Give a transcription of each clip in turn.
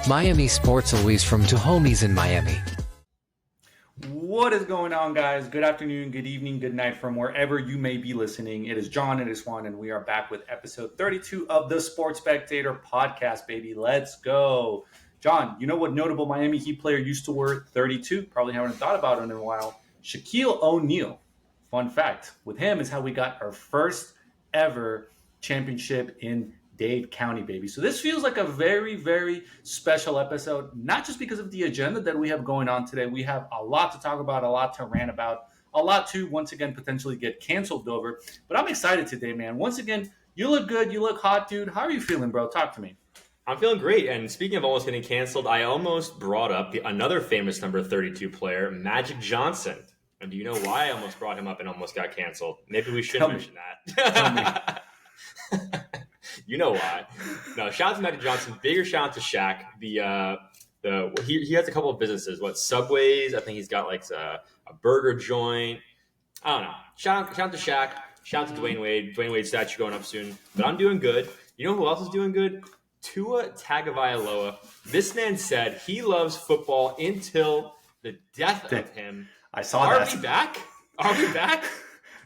Miami Sports Always from two homies in Miami. What is going on, guys? Good afternoon, good evening, good night from wherever you may be listening. It is John, it is Juan, and we are back with episode 32 of the Sports Spectator podcast, baby. Let's go. John, you know what notable Miami Heat player used to wear 32? Probably haven't thought about it in a while. Shaquille O'Neal. Fun fact, with him is how we got our first ever championship in Dade County, baby. So this feels like a very, very special episode, not just because of the agenda that we have going on today. We have a lot to talk about, a lot to rant about, a lot to, once again, potentially get canceled over. But I'm excited today, man. Once again, you look good. You look hot, dude. How are you feeling, bro? Talk to me. I'm feeling great. And speaking of almost getting canceled, I almost brought up another famous number 32 player, Magic Johnson. And do you know why I almost brought him up and almost got canceled? Maybe we should mention that. You know why? No, shout out to Magic Johnson. Bigger shout out to SHAQ. He has a couple of businesses. Subways? I think he's got like a burger joint. I don't know. Shout out to SHAQ. Shout out to Dwayne Wade. Dwayne Wade's statue going up soon. But I'm doing good. You know who else is doing good? Tua Tagovailoa. This man said he loves football until the death of him. I saw that. Are we back? Are we back?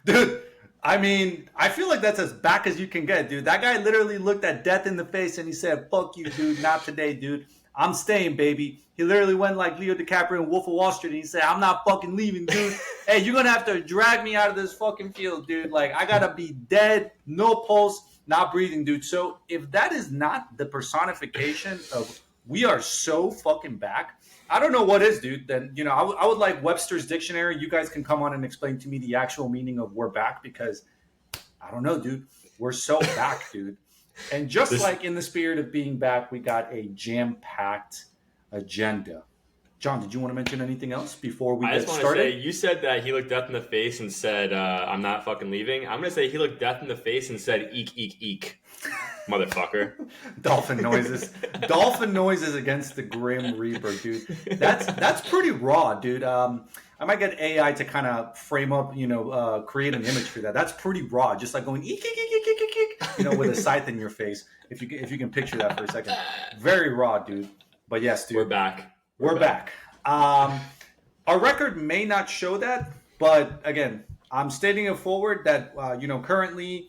Dude. I mean, I feel like that's as back as you can get, dude. That guy literally looked at death in the face and he said, fuck you, dude. Not today, dude. I'm staying, baby. He literally went like Leo DiCaprio in Wolf of Wall Street and he said, I'm not fucking leaving, dude. Hey, you're going to have to drag me out of this fucking field, dude. Like, I got to be dead, no pulse, not breathing, dude. So if that is not the personification of we are so fucking back, I don't know what is, dude. Then, you know, I would like Webster's dictionary. You guys can come on and explain to me the actual meaning of we're back because I don't know, dude. We're so back, dude. And just like in the spirit of being back, we got a jam-packed agenda. John, did you want to mention anything else before we get started? I just want to say, you said that he looked death in the face and said, I'm not fucking leaving. I'm going to say he looked death in the face and said, eek, eek, eek. Motherfucker. Dolphin noises. Dolphin noises against the Grim Reaper, dude. That's pretty raw, dude. I might get AI to kind of frame up, create an image for that. That's pretty raw. Just like going eek, eek, eek, eek, eek, eek, with a scythe in your face. If you can picture that for a second. Very raw, dude. But yes, dude. We're back. We're back. Our record may not show that, but again, I'm stating it forward that, currently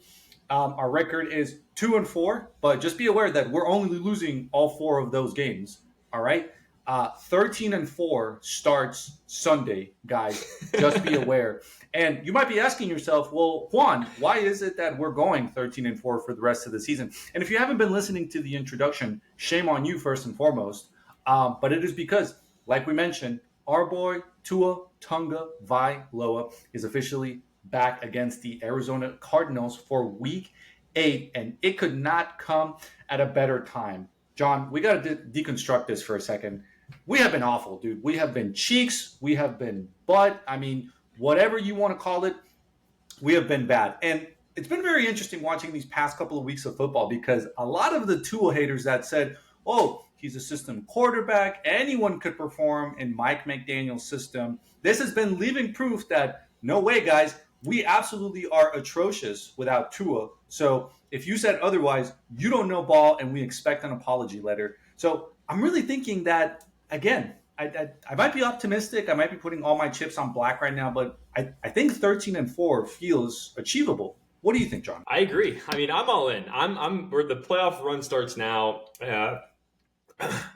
our record is 2-4, but just be aware that we're only losing all 4 of those games. All right. 13-4 starts Sunday, guys. Just be aware. And you might be asking yourself, well, Juan, why is it that we're going 13-4 for the rest of the season? And if you haven't been listening to the introduction, shame on you first and foremost. But it is because, like we mentioned, our boy Tua Tagovailoa is officially back against the Arizona Cardinals for Week 8, and it could not come at a better time. John, we got to deconstruct this for a second. We have been awful, dude. We have been cheeks. We have been butt. I mean, whatever you want to call it, we have been bad. And it's been very interesting watching these past couple of weeks of football because a lot of the Tua haters that said, oh, he's a system quarterback, anyone could perform in Mike McDaniel's system. This has been living proof that no way, guys, we absolutely are atrocious without Tua. So if you said otherwise, you don't know ball, and we expect an apology letter. So I'm really thinking that, again, I might be optimistic. I might be putting all my chips on black right now, but I think 13-4 feels achievable. What do you think, John? I agree. I mean, I'm all in. I'm where the playoff run starts now.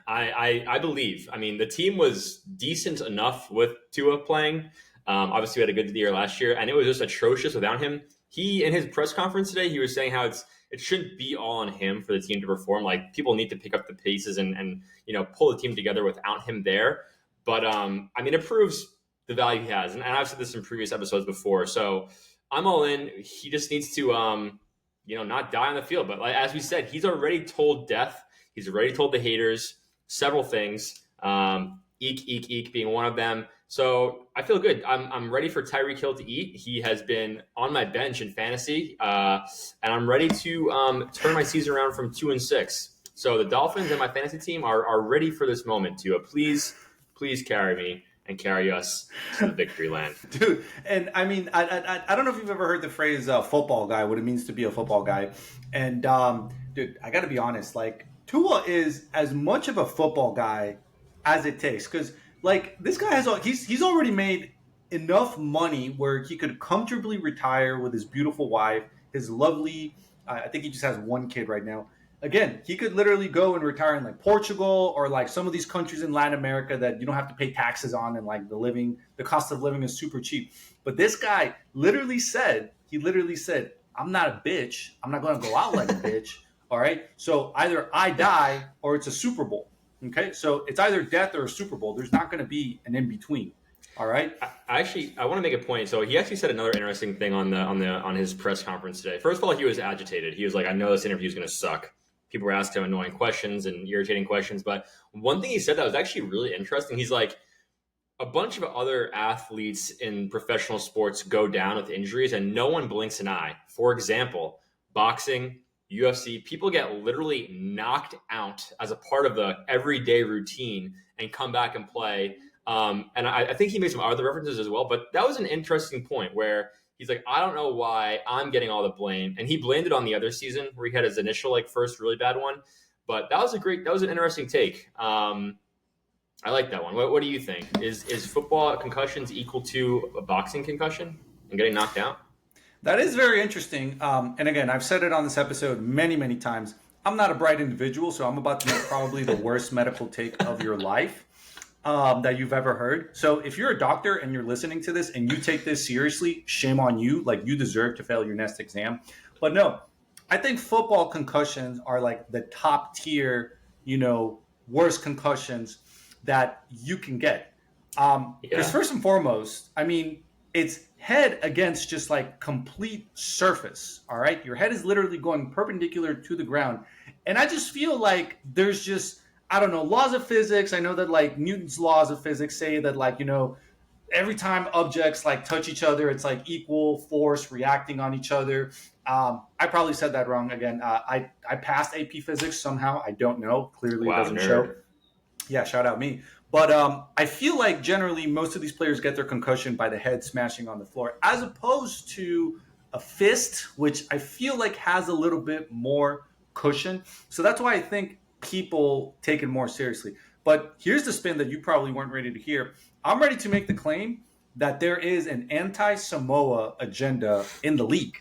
I believe. I mean, the team was decent enough with Tua playing. Obviously, we had a good year last year, and it was just atrocious without him. He, in his press conference today, he was saying how it shouldn't be all on him for the team to perform. Like, people need to pick up the pieces and pull the team together without him there. But, I mean, it proves the value he has. And I've said this in previous episodes before. So I'm all in. He just needs to, not die on the field. But as we said, he's already told death. He's already told the haters several things. Eek, eek, eek being one of them. So I feel good. I'm ready for Tyreek Hill to eat. He has been on my bench in fantasy, and I'm ready to turn my season around from 2-6. So the Dolphins and my fantasy team are ready for this moment. Tua, please carry me and carry us to the victory land, dude. And I mean, I don't know if you've ever heard the phrase "football guy," what it means to be a football guy. And dude, I got to be honest, like, Tua is as much of a football guy as it takes because, like, this guy he's already made enough money where he could comfortably retire with his beautiful wife, his lovely. I think he just has one kid right now. Again, he could literally go and retire in like Portugal or like some of these countries in Latin America that you don't have to pay taxes on, and like the cost of living is super cheap. But this guy literally said, "I'm not a bitch. I'm not going to go out like a bitch." All right. So either I die or it's a Super Bowl. Okay. So it's either death or a Super Bowl. There's not going to be an in between. All right. I want to make a point. So he actually said another interesting thing on his press conference today. First of all, he was agitated. He was like, "I know this interview is going to suck." People were asking him annoying questions and irritating questions. But one thing he said that was actually really interesting. He's like, a bunch of other athletes in professional sports go down with injuries and no one blinks an eye. For example, boxing, UFC, people get literally knocked out as a part of the everyday routine and come back and play. And I think he made some other references as well, but that was an interesting point where he's like, I don't know why I'm getting all the blame. And he blamed it on the other season where he had his initial, like, first really bad one. But that was an interesting take. I like that one. What do you think? Is football concussions equal to a boxing concussion and getting knocked out? That is very interesting. And again, I've said it on this episode many, many times. I'm not a bright individual, so I'm about to make probably the worst medical take of your life that you've ever heard. So if you're a doctor and you're listening to this and you take this seriously, shame on you. Like, you deserve to fail your next exam. But no, I think football concussions are like the top tier, worst concussions that you can get. Because first and foremost, I mean, it's head against just like complete surface. All right. Your head is literally going perpendicular to the ground. And I just feel like there's just, I don't know, laws of physics. I know that like Newton's laws of physics say that, like, every time objects like touch each other, it's like equal force reacting on each other. I probably said that wrong again. I passed AP physics somehow. I don't know. Clearly, it doesn't show. Yeah, shout out me. But I feel like generally most of these players get their concussion by the head smashing on the floor, as opposed to a fist, which I feel like has a little bit more cushion. So that's why I think people take it more seriously. But here's the spin that you probably weren't ready to hear. I'm ready to make the claim that there is an anti-Samoa agenda in the league.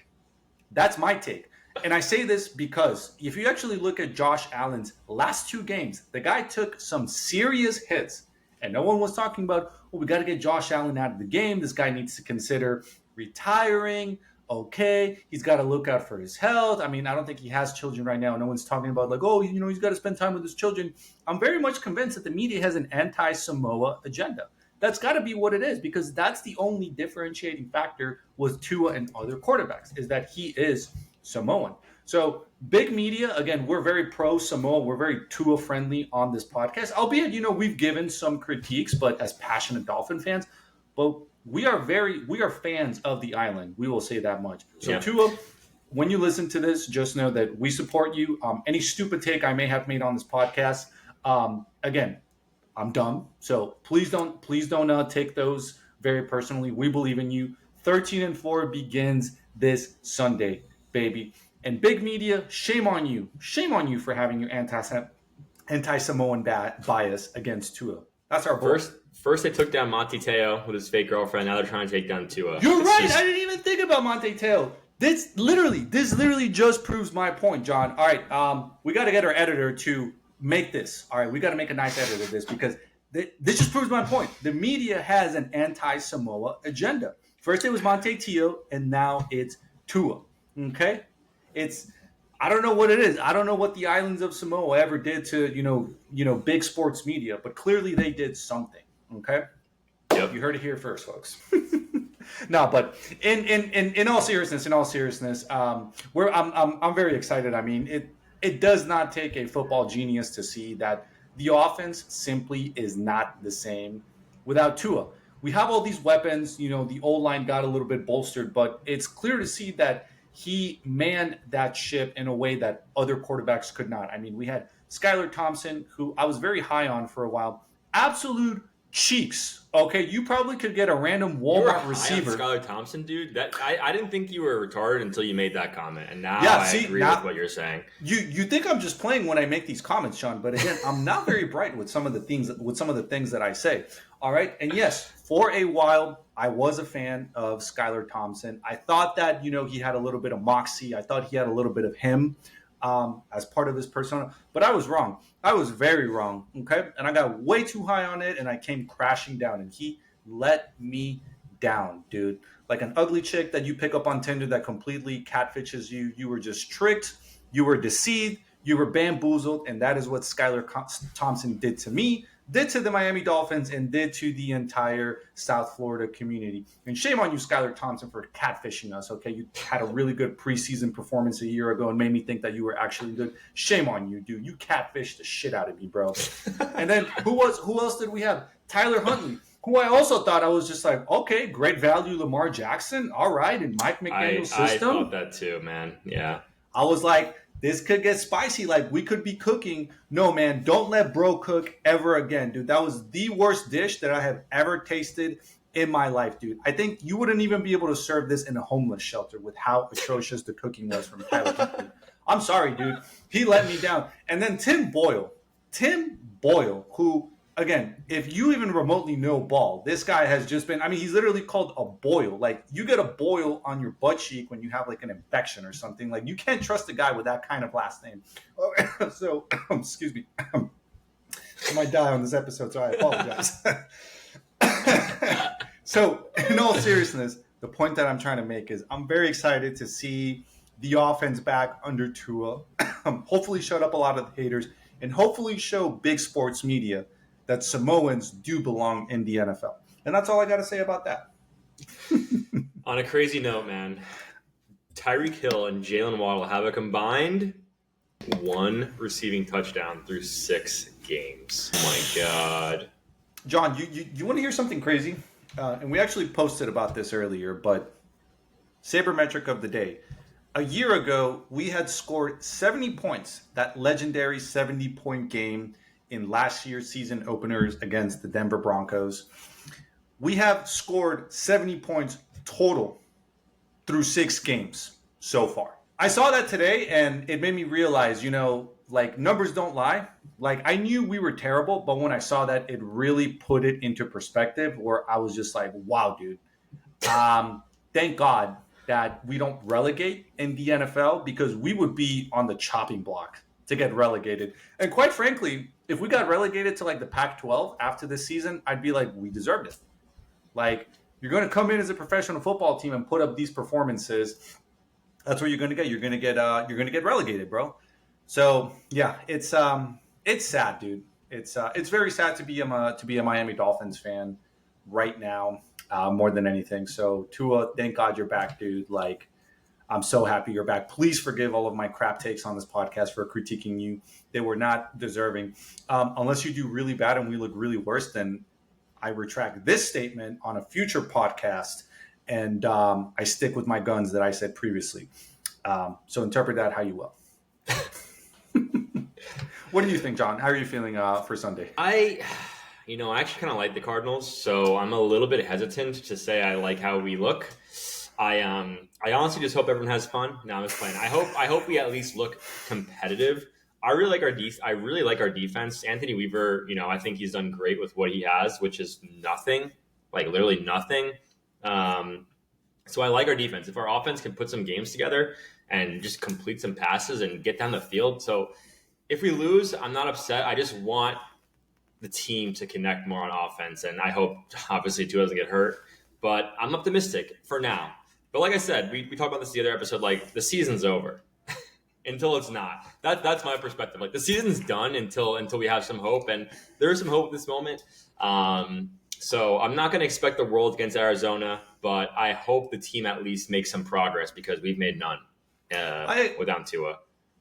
That's my take. And I say this because if you actually look at Josh Allen's last two games, the guy took some serious hits. And no one was talking about, well, we got to get Josh Allen out of the game. This guy needs to consider retiring. Okay, he's got to look out for his health. I mean, I don't think he has children right now. No one's talking about like, oh, he's got to spend time with his children. I'm very much convinced that the media has an anti-Samoa agenda. That's got to be what it is, because that's the only differentiating factor with Tua and other quarterbacks, is that he is Samoan. So big media, again, we're very pro Samoa. We're very Tua friendly on this podcast, albeit, we've given some critiques, but as passionate Dolphin fans, but we are fans of the island. We will say that much. So yeah. Tua, when you listen to this, just know that we support you. Any stupid take I may have made on this podcast, again, I'm dumb. So please don't take those very personally. We believe in you. 13-4 begins this Sunday, baby. And big media, shame on you. Shame on you for having your anti-Samoan bias against Tua. That's our goal. First they took down Monte Teo with his fake girlfriend. Now they're trying to take down Tua. You're right. I didn't even think about Monte Teo. This literally just proves my point, John. All right, we got to get our editor to make this. All right, we got to make a nice edit of this, because this just proves my point. The media has an anti-Samoa agenda. First it was Monte Teo, and now it's Tua. Okay? I don't know what it is. I don't know what the islands of Samoa ever did to, big sports media, but clearly they did something. Okay? Yep. You heard it here first, folks. No, but in all seriousness, I'm very excited. I mean, it does not take a football genius to see that the offense simply is not the same without Tua. We have all these weapons. The O-line got a little bit bolstered, but it's clear to see that he manned that ship in a way that other quarterbacks could not. I mean, we had Skylar Thompson, who I was very high on for a while. Absolute cheeks. Okay, you probably could get a random You were Walmart high receiver. on Skylar Thompson, dude. That I didn't think you were retarded until you made that comment, and now Yeah, I see, agree now with what you're saying. you think I'm just playing when I make these comments, Sean, but again, I'm not very bright with some of the things that I say. All right, and yes, for a while, I was a fan of Skylar Thompson. I thought that he had a little bit of moxie. I thought he had a little bit of him as part of his persona, but I was wrong. I was very wrong. Okay, and I got way too high on it, and I came crashing down, and he let me down, dude. Like an ugly chick that you pick up on Tinder that completely catfishes you. You were just tricked. You were deceived. You were bamboozled. And that is what Skylar Thompson did to me, did to the Miami Dolphins, and did to the entire South Florida community. And shame on you, Skylar Thompson, for catfishing us, okay? You had a really good preseason performance a year ago and made me think that you were actually good. Shame on you, dude. You catfished the shit out of me, bro. And then who else did we have? Tyler Huntley, who I also thought I was just like, okay, great value Lamar Jackson. All right, in Mike McDaniel's system. I thought that too, man. Yeah. I was like, this could get spicy. Like, we could be cooking. No, man, don't let bro cook ever again, dude. That was the worst dish that I have ever tasted in my life, dude. I think you wouldn't even be able to serve this in a homeless shelter with how atrocious the cooking was from Tyler Huntley. I'm sorry, dude. He let me down. And then Tim Boyle, who, again, if you even remotely know ball, this guy has just been, he's literally called a boil. Like, you get a boil on your butt cheek when you have like an infection or something. Like, you can't trust a guy with that kind of last name. So, excuse me. I might die on this episode, so I apologize. So, in all seriousness, the point that I'm trying to make is I'm very excited to see the offense back under Tua. Hopefully shut up a lot of the haters and hopefully show big sports media that Samoans do belong in the NFL. And that's all I got to say about that. On a crazy note, man, Tyreek Hill and Jalen Waddle have a combined 1 receiving touchdown through 6 games. Oh my God. John, you want to hear something crazy? And we actually posted about this earlier, but sabermetric of the day. A year ago, we had scored 70 points, that legendary 70-point game in last year's season openers against the Denver Broncos. We have scored 70 points total through 6 games so far. I saw that today and it made me realize, like, numbers don't lie. Like, I knew we were terrible, but when I saw that, it really put it into perspective where I was just like, wow, dude. Thank God that we don't relegate in the NFL because we would be on the chopping block to get relegated. And quite frankly, if we got relegated to like the Pac-12 after this season, I'd be like, we deserved it. Like, you're going to come in as a professional football team and put up these performances. That's what you're going to get. You're going to get relegated, bro. So yeah, it's sad, dude. It's very sad to be a Miami Dolphins fan right now, more than anything. So Tua, thank God you're back, dude. Like, I'm so happy you're back. Please forgive all of my crap takes on this podcast for critiquing you. They were not deserving. Unless you do really bad and we look really worse, then I retract this statement on a future podcast and I stick with my guns that I said previously. So interpret that how you will. What do you think, John? How are you feeling for Sunday? I actually kind of like the Cardinals, so I'm a little bit hesitant to say I like how we look. I honestly just hope everyone has fun. No, I'm just playing. I hope we at least look competitive. I really like our defense. Anthony Weaver, I think he's done great with what he has, which is nothing, like literally nothing. So I like our defense. If our offense can put some games together and just complete some passes and get down the field. So if we lose, I'm not upset. I just want the team to connect more on offense. And I hope, obviously, Tua doesn't get hurt. But I'm optimistic for now. But like I said, we talked about this the other episode, like the season's over until it's not. That's my perspective. Like the season's done until we have some hope. And there is some hope at this moment. So I'm not going to expect the world against Arizona, but I hope the team at least makes some progress because we've made none without Tua.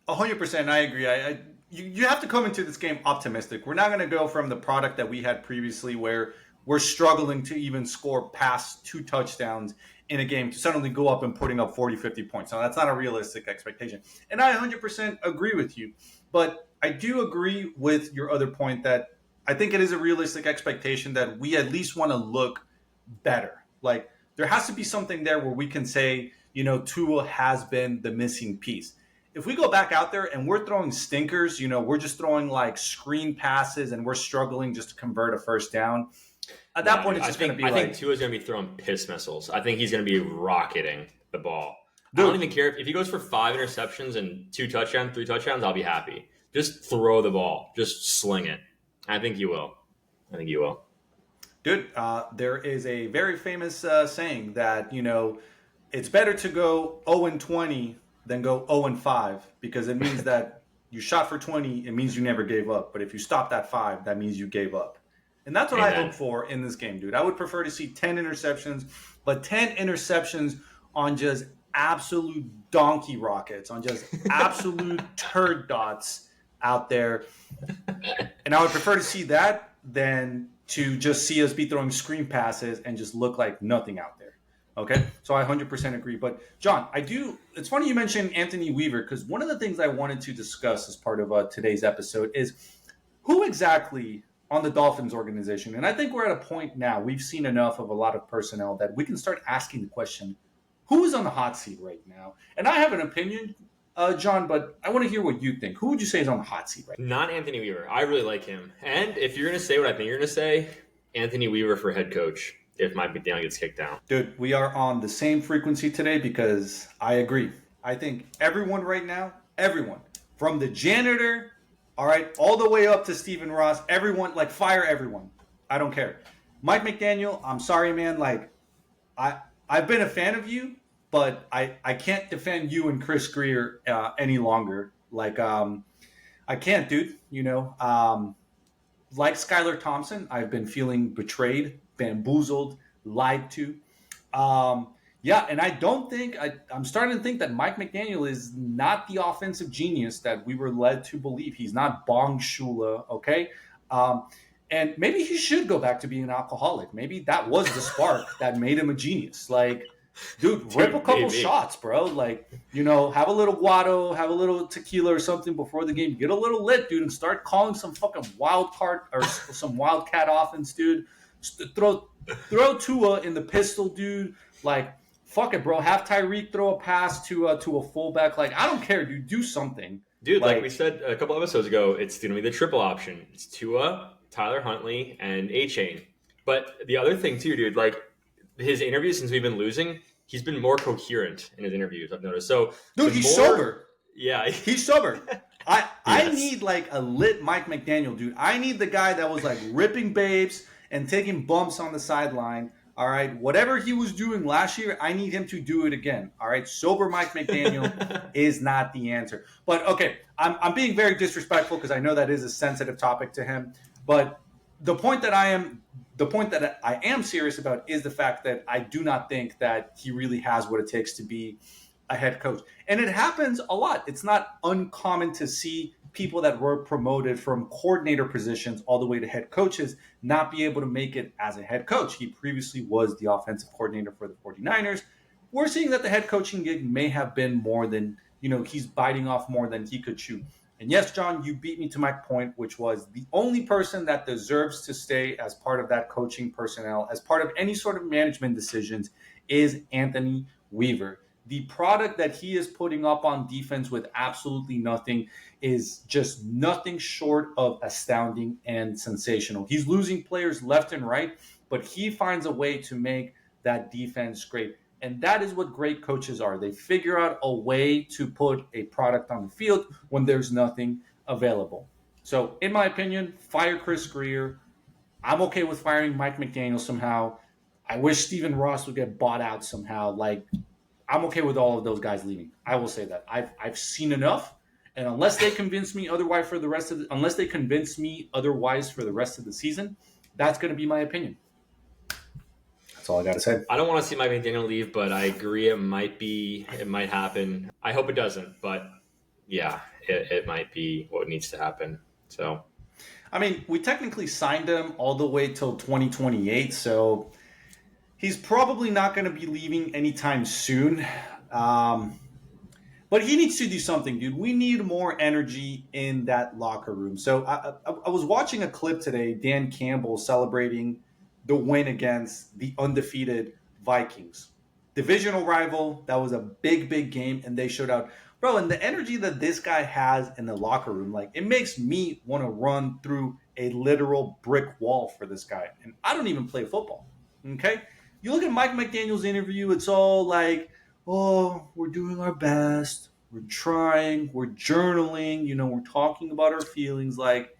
100%. I agree. You have to come into this game optimistic. We're not going to go from the product that we had previously where we're struggling to even score past 2 touchdowns in a game to suddenly go up and putting up 40, 50 points. Now, that's not a realistic expectation. And I 100% agree with you. But I do agree with your other point that I think it is a realistic expectation that we at least want to look better. Like there has to be something there where we can say, Tua has been the missing piece. If we go back out there and we're throwing stinkers, we're just throwing like screen passes and we're struggling just to convert a first down. At that point, it's just going to be I think Tua's going to be throwing piss missiles. I think he's going to be rocketing the ball. Dude, I don't even care if he goes for 5 interceptions and 2 touchdowns, 3 touchdowns, I'll be happy. Just throw the ball. Just sling it. I think you will. Dude, there is a very famous saying that, it's better to go 0-20 than go 0-5 because it means that you shot for 20, it means you never gave up. But if you stopped at 5, that means you gave up. And that's what I hope for in this game, dude. I would prefer to see 10 interceptions, but 10 interceptions on just absolute donkey rockets, on just absolute turd dots out there. And I would prefer to see that than to just see us be throwing screen passes and just look like nothing out there. Okay? So I 100% agree. But, John, it's funny you mentioned Anthony Weaver because one of the things I wanted to discuss as part of today's episode is who exactly on the Dolphins organization, and I think we're at a point now, we've seen enough of a lot of personnel that we can start asking the question, who is on the hot seat right now? And I have an opinion, John, but I want to hear what you think. Who would you say is on the hot seat right now? Not Anthony Weaver. I really like him. And if you're going to say what I think you're going to say, Anthony Weaver for head coach if Mike McDaniel gets kicked down. Dude, we are on the same frequency today because I agree. I think everyone right now, from the janitor, all right, all the way up to Stephen Ross, everyone, like fire everyone. I don't care. Mike McDaniel, I'm sorry, man. Like, I've been a fan of you, but I can't defend you and Chris Greer any longer. Like, I can't, dude. Like Skylar Thompson, I've been feeling betrayed, bamboozled, lied to. And I don't think I'm starting to think that Mike McDaniel is not the offensive genius that we were led to believe. He's not Bong Shula, okay? And maybe he should go back to being an alcoholic. Maybe that was the spark that made him a genius. Like, dude, rip a couple shots, bro. Like, have a little guado, have a little tequila or something before the game. Get a little lit, dude, and start calling some fucking wild card or some wildcat offense, dude. Throw Tua in the pistol, dude. Like, fuck it, bro. Have Tyreek throw a pass to a fullback. Like, I don't care, dude. Do something. Dude, like we said a couple episodes ago, it's going to be the triple option. It's Tua, Tyler Huntley, and A-Chain. But the other thing, too, dude, like, his interviews since we've been losing, he's been more coherent in his interviews, I've noticed. So, dude, he's sober. Yeah. He's sober. I need, like, a lit Mike McDaniel, dude. I need the guy that was, like, ripping babes and taking bumps on the sideline. All right, whatever he was doing last year, I need him to do it again. All right, sober Mike McDaniel is not the answer. But okay, I'm being very disrespectful because I know that is a sensitive topic to him. But the point that I am serious about is the fact that I do not think that he really has what it takes to be a head coach, and it happens a lot. It's not uncommon to see people that were promoted from coordinator positions all the way to head coaches not be able to make it as a head coach. He previously was the offensive coordinator for the 49ers. We're seeing that the head coaching gig may have been more than, he's biting off more than he could chew. And yes, John, you beat me to my point, which was the only person that deserves to stay as part of that coaching personnel, as part of any sort of management decisions, is Anthony Weaver. The product that he is putting up on defense with absolutely nothing is just nothing short of astounding and sensational. He's losing players left and right, but he finds a way to make that defense great. And that is what great coaches are. They figure out a way to put a product on the field when there's nothing available. So, in my opinion, fire Chris Greer. I'm okay with firing Mike McDaniel somehow. I wish Stephen Ross would get bought out somehow. Like, I'm okay with all of those guys leaving. I will say that. I've seen enough, and unless they convince me otherwise for the rest of the season, that's going to be my opinion. That's all I got to say. I don't want to see Mike McDaniel leave, but I agree it might happen. I hope it doesn't, but yeah, it might be what needs to happen. So, I mean, we technically signed him all the way till 2028, so he's probably not going to be leaving anytime soon. But he needs to do something, dude. We need more energy in that locker room. So I was watching a clip today, Dan Campbell celebrating the win against the undefeated Vikings. Divisional rival. That was a big, big game, and they showed out. Bro, and the energy that this guy has in the locker room, like, it makes me want to run through a literal brick wall for this guy. And I don't even play football, okay? You look at Mike McDaniel's interview, it's all like, oh, we're doing our best. We're trying. We're journaling. We're talking about our feelings. Like,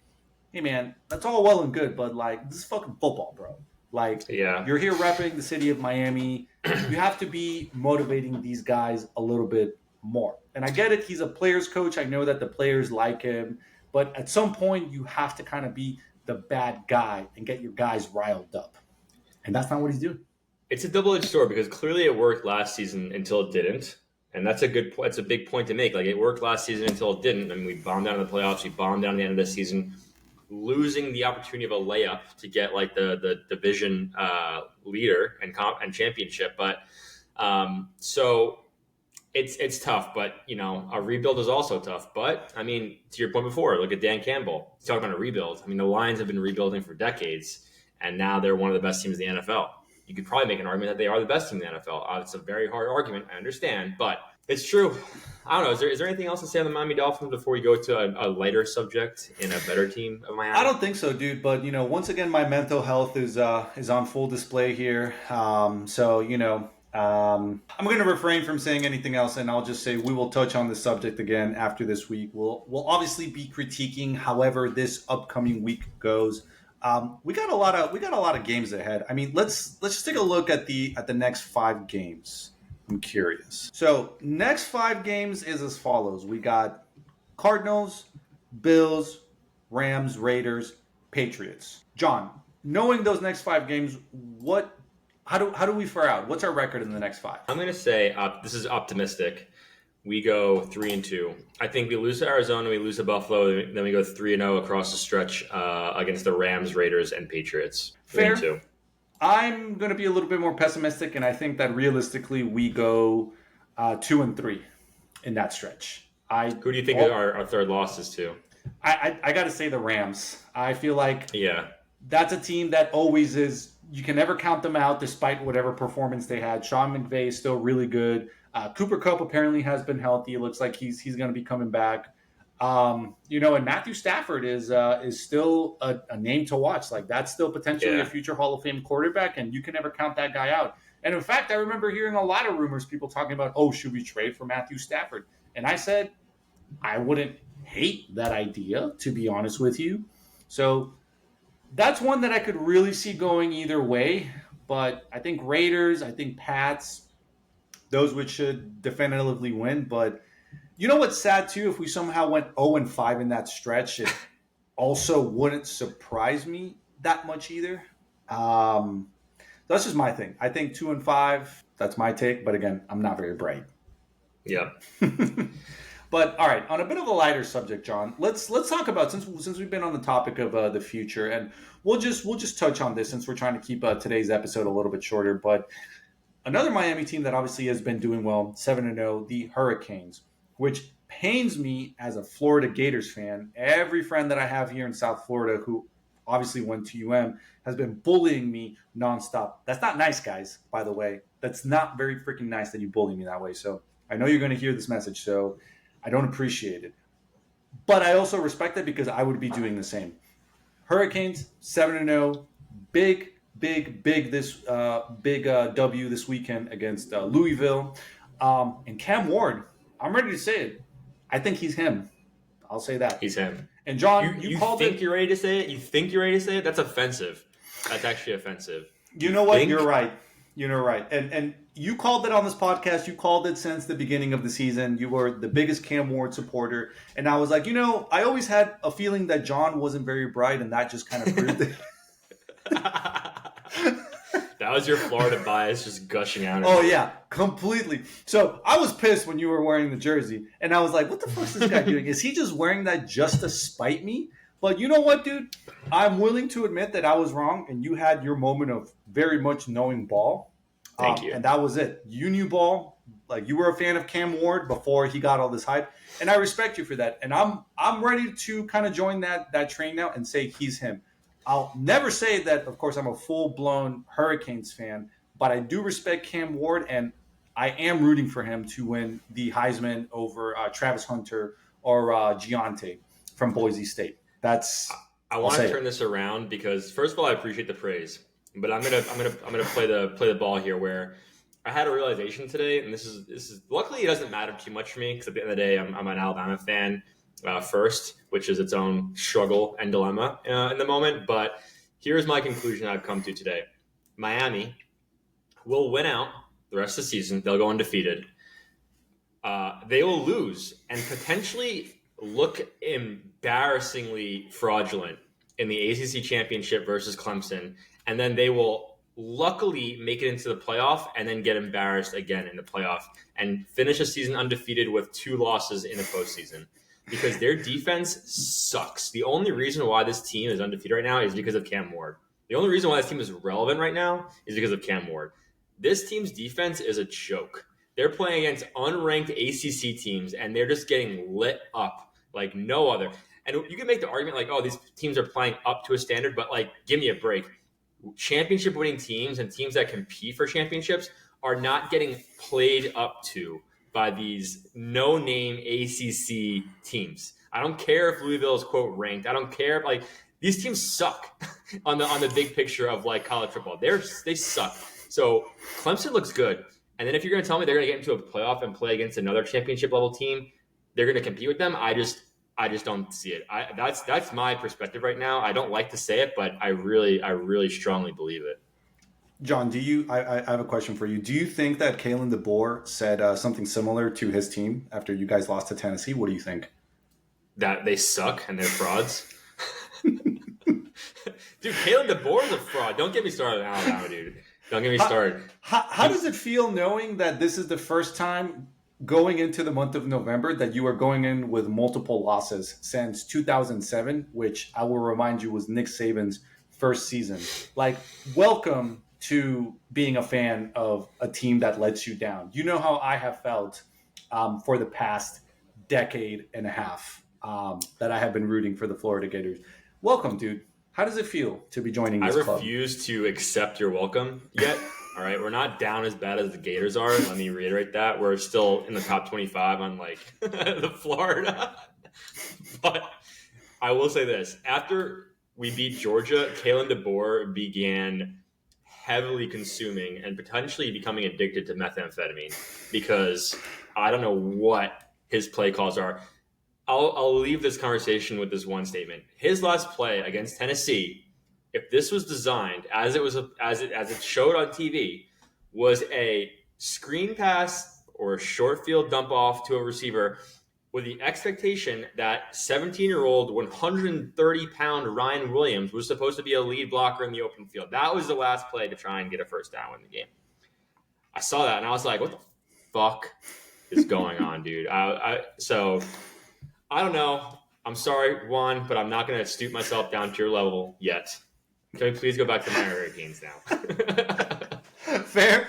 hey, man, that's all well and good, but, like, this is fucking football, bro. Like, Yeah. You're here repping the city of Miami. You have to be motivating these guys a little bit more. And I get it. He's a player's coach. I know that the players like him. But at some point, you have to kind of be the bad guy and get your guys riled up. And that's not what he's doing. It's a double-edged sword because clearly it worked last season until it didn't. And that's a good point. That's a big point to make. Like, it worked last season until it didn't. I mean, we bombed out in the playoffs. We bombed out at the end of the season, losing the opportunity of a layup to get like the division leader and championship. But so it's tough. But a rebuild is also tough. But I mean, to your point before, look at Dan Campbell. He's talking about a rebuild. I mean, the Lions have been rebuilding for decades, and now they're one of the best teams in the NFL. You could probably make an argument that they are the best team in the NFL. It's a very hard argument, I understand, but it's true. I don't know. Is there anything else to say on the Miami Dolphins before we go to a lighter subject in a better team of Miami? I don't think so, dude. But once again, my mental health is on full display here. So I'm going to refrain from saying anything else, and I'll just say we will touch on the subject again after this week. We'll obviously be critiquing however this upcoming week goes. We got a lot of games ahead. I mean, let's just take a look at the next 5 games. I'm curious. So next 5 games is as follows. We got Cardinals, Bills, Rams, Raiders, Patriots. John, knowing those next 5 games, how do we fare out? What's our record in the next 5? I'm going to say this is optimistic. We go 3-2. I think we lose to Arizona, we lose to Buffalo, then we go 3-0 across the stretch against the Rams, Raiders, and Patriots. 3-2. I'm going to be a little bit more pessimistic, and I think that realistically we go 2-3 in that stretch. Who do you think our third loss is to? I got to say the Rams. I feel like that's a team that always is. You can never count them out despite whatever performance they had. Sean McVay is still really good. Cooper Kupp apparently has been healthy. It looks like he's going to be coming back. And Matthew Stafford is still a name to watch. Like, that's still potentially a future Hall of Fame quarterback, and you can never count that guy out. And in fact, I remember hearing a lot of rumors, people talking about, should we trade for Matthew Stafford? And I said, I wouldn't hate that idea, to be honest with you. So that's one that I could really see going either way. But I think Raiders, I think Pats, those which should definitively win. But you know what's sad too? If we somehow went 0-5 in that stretch, it also wouldn't surprise me that much either. That's just my thing. I think 2-5, that's my take. But again, I'm not very bright. Yeah. But all right, on a bit of a lighter subject, John, let's talk about since we've been on the topic of the future, and we'll just touch on this since we're trying to keep today's episode a little bit shorter. But another Miami team that obviously has been doing well, 7-0, the Hurricanes, which pains me as a Florida Gators fan. Every friend that I have here in South Florida who obviously went to UM has been bullying me nonstop. That's not nice, guys, by the way. That's not very freaking nice that you bully me that way. So I know you're going to hear this message, so I don't appreciate it. But I also respect it because I would be doing the same. Hurricanes, 7-0, big W this weekend against Louisville. And Cam Ward, I'm ready to say it. I think he's him. I'll say that. He's him. And John, you called think it. You're ready to say it? You think you're ready to say it? That's offensive. That's actually offensive. You know what? You're right. You're right. And you called it on this podcast. You called it since the beginning of the season. You were the biggest Cam Ward supporter. And I was like, I always had a feeling that John wasn't very bright, and that just kind of proved it. That was your Florida bias just gushing out. Oh, yeah, completely. So I was pissed when you were wearing the jersey. And I was like, what the fuck is this guy doing? Is he just wearing that just to spite me? But you know what, dude? I'm willing to admit that I was wrong, and you had your moment of very much knowing ball. Thank you. And that was it. You knew ball. Like, you were a fan of Cam Ward before he got all this hype, and I respect you for that. And I'm ready to kind of join that train now and say he's him. I'll never say that, of course, I'm a full-blown Hurricanes fan, but I do respect Cam Ward, and I am rooting for him to win the Heisman over Travis Hunter or Giante from Boise State. I want to turn this around because, first of all, I appreciate the praise, but I'm gonna play the ball here where I had a realization today, and this is luckily it doesn't matter too much for me because at the end of the day, I'm an Alabama fan first, which is its own struggle and dilemma in the moment. But here's my conclusion I've come to today: Miami will win out the rest of the season. They'll go undefeated. They will lose and potentially look embarrassingly fraudulent in the ACC championship versus Clemson, and then they will luckily make it into the playoff and then get embarrassed again in the playoff and finish a season undefeated with 2 losses in the postseason because their defense sucks. The only reason why this team is undefeated right now is because of Cam Ward. The only reason why this team is relevant right now is because of Cam Ward. This team's defense is a joke. They're playing against unranked ACC teams, and they're just getting lit up like no other. And you can make the argument like, oh, these teams are playing up to a standard, but like, give me a break. Championship winning teams and teams that compete for championships are not getting played up to by these no-name ACC teams. I don't care if Louisville is, quote, ranked. I don't care if, like, these teams suck on the big picture of like college football. They suck. So Clemson looks good. And then if you're going to tell me they're going to get into a playoff and play against another championship level team, they're going to compete with them, I just don't see it. That's my perspective right now. I don't like to say it, but I really strongly believe it. John, I have a question for you. Do you think that Kalen DeBoer said something similar to his team after you guys lost to Tennessee? What do you think? That they suck and they're frauds? Dude, Kalen DeBoer is a fraud. Don't get me started on Alabama, dude. Don't get me started. How does it feel knowing that this is the first time going into the month of November that you are going in with multiple losses since 2007, which I will remind you was Nick Saban's first season? Like, welcome to being a fan of a team that lets you down. You know how I have felt for the past decade and a half that I have been rooting for the Florida Gators. Welcome, dude. How does it feel to be joining this club? I refuse to accept your welcome yet. All right, we're not down as bad as the Gators are. Let me reiterate that. We're still in the top 25 on like the Florida. But I will say this. After we beat Georgia, Kalen DeBoer began heavily consuming and potentially becoming addicted to methamphetamine because I don't know what his play calls are. I'll leave this conversation with this one statement. His last play against Tennessee, if this was designed as it showed on TV, was a screen pass or a short field dump off to a receiver with the expectation that 17-year-old, 130-pound Ryan Williams was supposed to be a lead blocker in the open field. That was the last play to try and get a first down in the game. I saw that and I was like, what the fuck is going on, dude? So I don't know. I'm sorry, Juan, but I'm not going to stoop myself down to your level yet. Can we please go back to my Hurricanes now? Fair.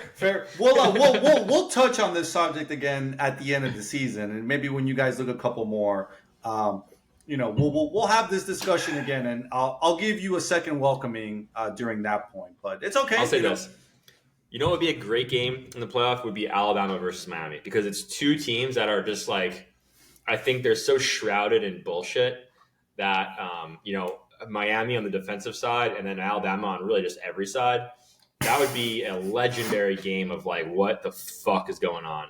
We'll touch on this subject again at the end of the season, and maybe when you guys look a couple more, we'll have this discussion again, and I'll give you a second welcoming during that point. But it's okay. I'll say this. You know what would be a great game in the playoff would be Alabama versus Miami because it's two teams that are just like, I think they're so shrouded in bullshit that, Miami on the defensive side and then Alabama on really just every side. That would be a legendary game of like, what the fuck is going on?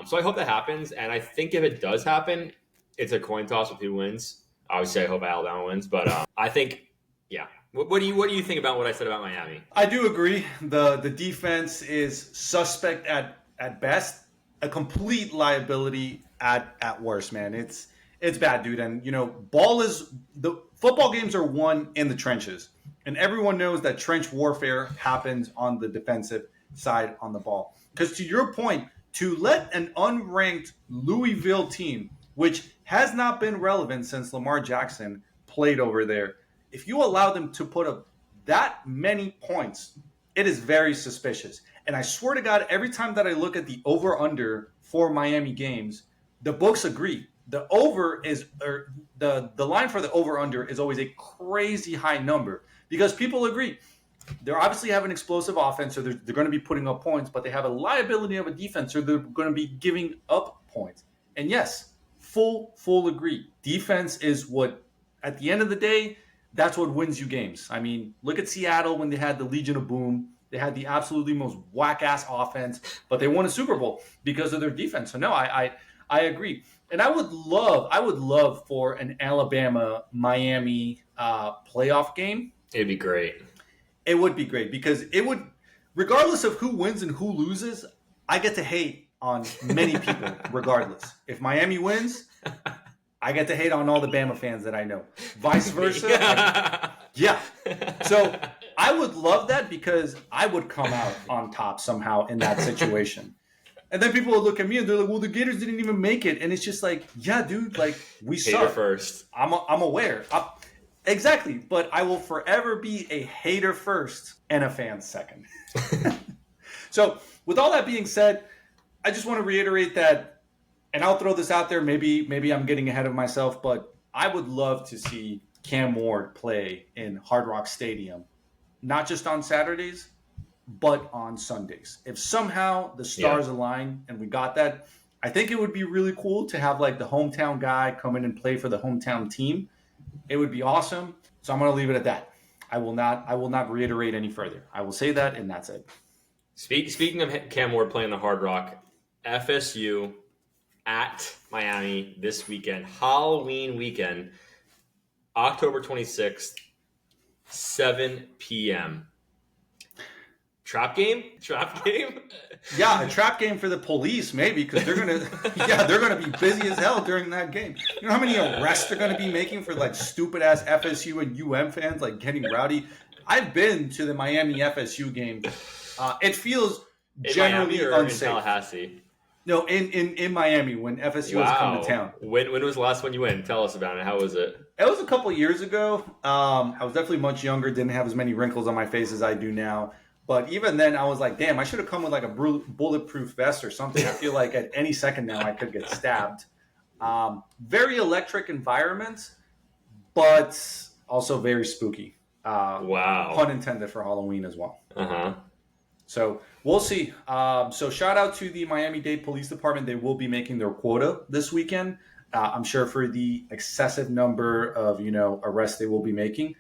So I hope that happens. And I think if it does happen, it's a coin toss with who wins. Obviously, I hope Alabama wins. But I think, yeah. What do you think about what I said about Miami? I do agree. The defense is suspect at best, a complete liability at worst, man. It's bad, dude. And the football games are won in the trenches, and everyone knows that trench warfare happens on the defensive side on the ball. Because to your point, to let an unranked Louisville team, which has not been relevant since Lamar Jackson played over there, if you allow them to put up that many points, it is very suspicious. And I swear to God, every time that I look at the over-under for Miami games, the books agree. The over is, or the line for the over-under is always a crazy high number because people agree. They obviously have an explosive offense, so they're going to be putting up points, but they have a liability of a defense, so they're going to be giving up points. And yes, full agree. Defense is what, at the end of the day, that's what wins you games. I mean, look at Seattle when they had the Legion of Boom. They had the absolutely most whack-ass offense, but they won a Super Bowl because of their defense. So no, I agree. And I would love for an Alabama-Miami playoff game. It'd be great. It would be great because it would, regardless of who wins and who loses, I get to hate on many people regardless. If Miami wins, I get to hate on all the Bama fans that I know. Vice versa. Yeah. So I would love that because I would come out on top somehow in that situation. And then people will look at me and they're like, well, the Gators didn't even make it. And it's just like, yeah, dude, like we Hater suck. first. I'm aware. Exactly. But I will forever be a hater first and a fan second. So with all that being said, I just want to reiterate that, and I'll throw this out there. Maybe I'm getting ahead of myself, but I would love to see Cam Ward play in Hard Rock Stadium, not just on Saturdays, but on Sundays. If somehow the stars align and we got that, I think it would be really cool to have like the hometown guy come in and play for the hometown team. It would be awesome. So I'm going to leave it at that. I will not reiterate any further. I will say that, and that's it. Speaking of Cam Ward playing the Hard Rock, FSU at Miami this weekend, Halloween weekend, October 26th, 7 p.m. Trap game? Yeah, a trap game for the police, maybe, because they're gonna be busy as hell during that game. You know how many arrests they're gonna be making for like stupid ass FSU and UM fans like getting rowdy? I've been to the Miami FSU game. It feels generally in Miami or unsafe. in Tallahassee? No, in Miami when FSU has come to town. When was the last one you went? Tell us about it. How was it? It was a couple years ago. I was definitely much younger, didn't have as many wrinkles on my face as I do now. But even then, I was like, damn, I should have come with like a bulletproof vest or something. I feel like at any second now I could get stabbed. Very electric environment, but also very spooky. Wow. Pun intended for Halloween as well. Uh-huh. So we'll see. So shout out to the Miami-Dade Police Department. They will be making their quota this weekend. I'm sure for the excessive number of, arrests they will be making.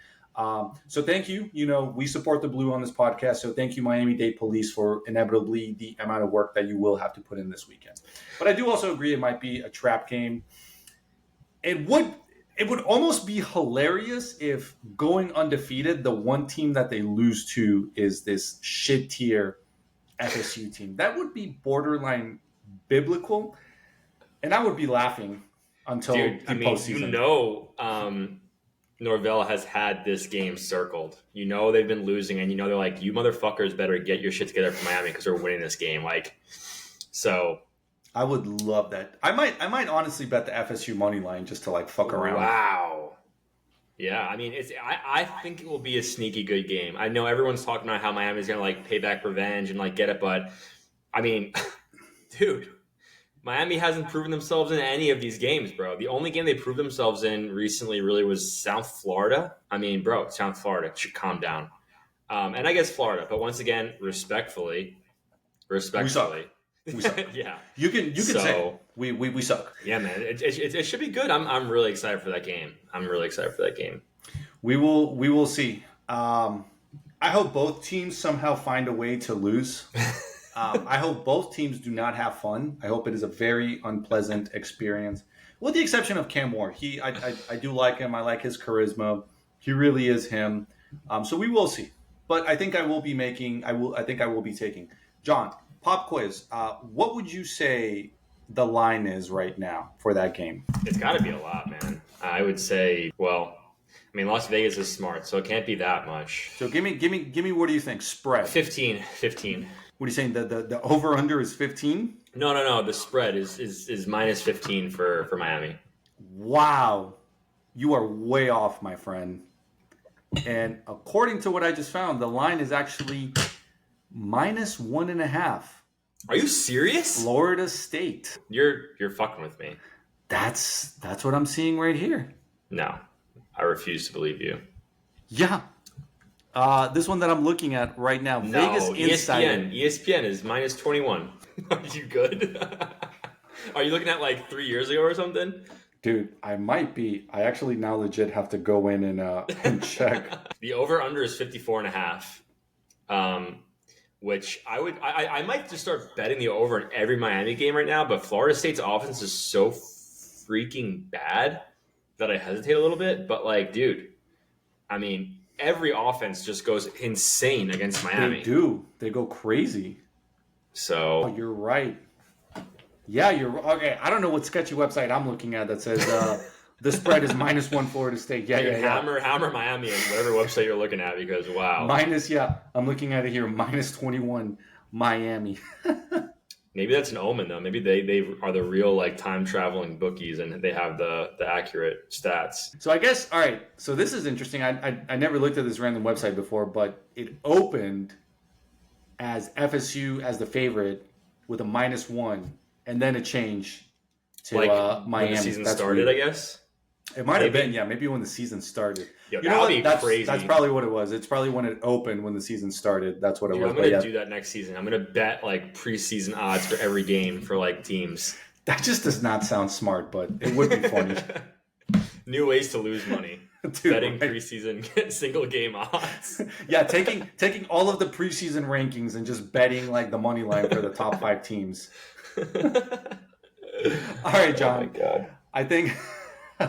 So thank you. We support the Blue on this podcast. So thank you, Miami-Dade Police, for inevitably the amount of work that you will have to put in this weekend. But I do also agree it might be a trap game. It would almost be hilarious if going undefeated, the one team that they lose to is this shit tier FSU team. That would be borderline biblical. And I would be laughing until the postseason. Norvell has had this game circled. They've been losing, and they're like, you motherfuckers better get your shit together for Miami because we're winning this game. So I would love that. I might honestly bet the FSU money line just to fuck around. Wow. Yeah, I think it will be a sneaky good game. I know everyone's talking about how Miami's gonna pay back revenge and get it, but dude. Miami hasn't proven themselves in any of these games, bro. The only game they proved themselves in recently really was South Florida. South Florida should calm down. And I guess Florida, but once again, respectfully. We suck. Yeah. You can say we suck. Yeah, man. It should be good. I'm really excited for that game. We will see. I hope both teams somehow find a way to lose. I hope both teams do not have fun. I hope it is a very unpleasant experience, with the exception of Cam Ward. I do like him. I like his charisma. He really is him. So we will see. But I think I will be taking. John, pop quiz. What would you say the line is right now for that game? It's got to be a lot, man. I would say, Las Vegas is smart, so it can't be that much. So give me. What do you think? Spread. 15. What are you saying? The over under is 15? No. The spread is minus 15 for Miami. Wow, you are way off, my friend. And according to what I just found, the line is actually -1.5. Are you serious? Florida State. You're fucking with me. That's what I'm seeing right here. No, I refuse to believe you. Yeah. This one that I'm looking at right now, No, Vegas Insider. ESPN is -21. Are you good? Are you looking at like 3 years ago or something? Dude, I might be. I actually now legit have to go in and check. The over-under is 54.5. Which I might just start betting the over in every Miami game right now, but Florida State's offense is so freaking bad that I hesitate a little bit. But like, dude, I mean, every offense just goes insane against Miami. They do. They go crazy. So you're right. Yeah, you're okay. I don't know what sketchy website I'm looking at that says the spread is -1 Florida State. Yeah. Hammer Miami and whatever website you're looking at because wow. I'm looking at it here, -21 Miami. Maybe that's an omen though. Maybe they are the real like time traveling bookies and they have the accurate stats. So I guess all right. So this is interesting. I never looked at this random website before, but it opened as FSU as the favorite with a -1, and then it changed to Miami. When the season started, weird. I guess. It might have been, maybe when the season started. Yo, you know what? That's crazy. That's probably what it was. It's probably when it opened, when the season started. That's what it was. I'm going to do that next season. I'm going to bet like preseason odds for every game for like teams. That just does not sound smart, but it would be funny. New ways to lose money. Dude, betting preseason single game odds. Yeah, taking all of the preseason rankings and just betting like the money line for the top 5 teams. All right, John. Oh my God. I think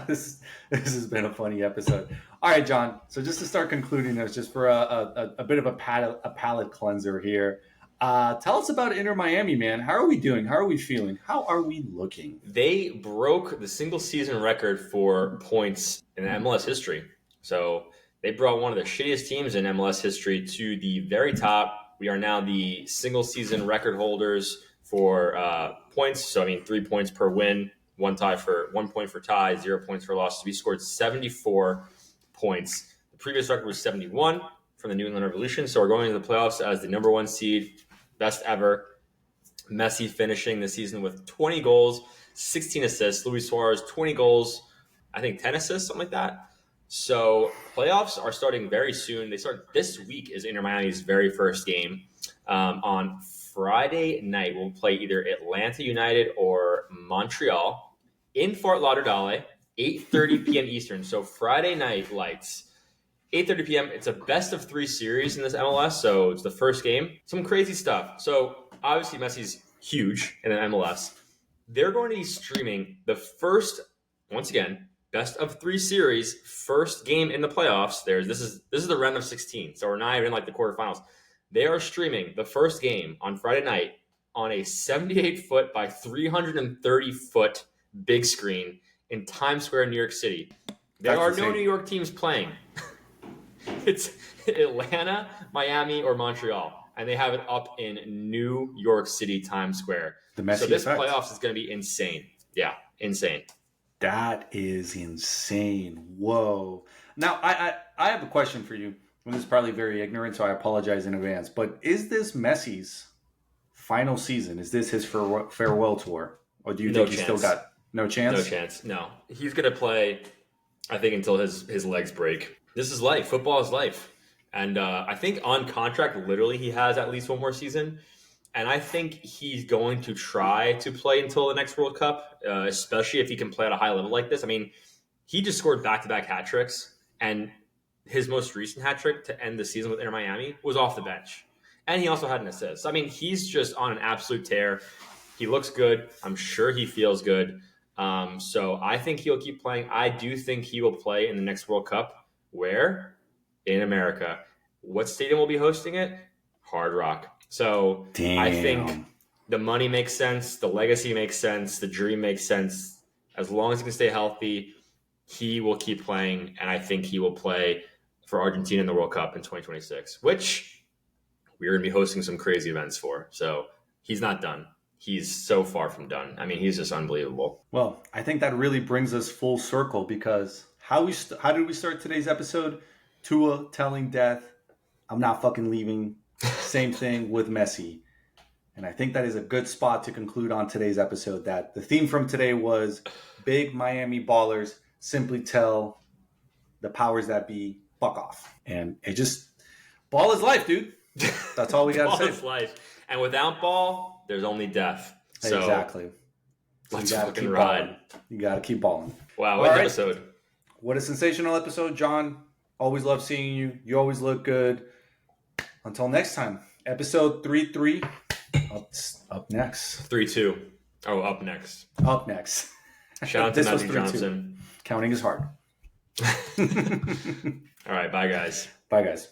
this has been a funny episode. All right, John. So just to start concluding this, just for a bit of a palate cleanser here, tell us about Inter Miami, man. How are we doing? How are we feeling? How are we looking? They broke the single season record for points in MLS history. So they brought one of the shittiest teams in MLS history to the very top. We are now the single season record holders for points. So, 3 points per win, 1 point for tie, 0 points for losses. We scored 74 points. The previous record was 71 from the New England Revolution. So we're going into the playoffs as the number 1 seed, best ever. Messi finishing the season with 20 goals, 16 assists. Luis Suarez, 20 goals, I think 10 assists, something like that. So playoffs are starting very soon. They start this week is Inter Miami's very first game. On Friday night, we'll play either Atlanta United or Montreal in Fort Lauderdale, 8:30 p.m. Eastern. So Friday night lights, 8:30 p.m. It's a best of 3 series in this MLS, so it's the first game. Some crazy stuff. So obviously Messi's huge in the MLS. They're going to be streaming the first, once again, best of 3 series, first game in the playoffs. This is the round of 16, so we're not even like the quarterfinals. They are streaming the first game on Friday night on a 78-foot by 330-foot big screen in Times Square, New York City. There are no New York teams playing. It's Atlanta, Miami, or Montreal, and they have it up in New York City, Times Square. The Messi so this effect. Playoffs is going to be insane. Yeah, insane. That is insane. Whoa. Now, I have a question for you. This is probably very ignorant, so I apologize in advance. But is this Messi's final season? Is this his farewell tour? Or do you think he's still got no chance? No chance. No. He's going to play, I think, until his legs break. This is life. Football is life. And I think on contract, literally, he has at least 1 more season. And I think he's going to try to play until the next World Cup, especially if he can play at a high level like this. He just scored back-to-back hat tricks, and his most recent hat trick to end the season with Inter Miami was off the bench. And he also had an assist. He's just on an absolute tear. He looks good. I'm sure he feels good. So I think he'll keep playing. I do think he will play in the next World Cup. Where? In America. What stadium will be hosting it? Hard Rock. So Damn. I think the money makes sense. The legacy makes sense. The dream makes sense. As long as he can stay healthy, he will keep playing. And I think he will play for Argentina in the World Cup in 2026, which we're going to be hosting some crazy events for. So he's not done. He's so far from done. He's just unbelievable. Well, I think that really brings us full circle because how did we start today's episode? Tua telling Death, I'm not fucking leaving Same thing with Messi. And I think that is a good spot to conclude on today's episode, that the theme from today was big Miami ballers simply tell the powers that be, fuck off. And it just, ball is life, dude. That's all we got to say. Ball is life. And without ball, there's only death. So exactly. So let's you gotta fucking keep ride. balling. You got to keep balling. Wow, what All an right. episode. What a sensational episode, John. Always love seeing you. You always look good. Until next time, episode 3-3. Up next. 3-2. Oh, up next. Up next. Shout out to This was Matthew 3-2. Johnson. Counting is hard. All right, bye, guys. Bye, guys.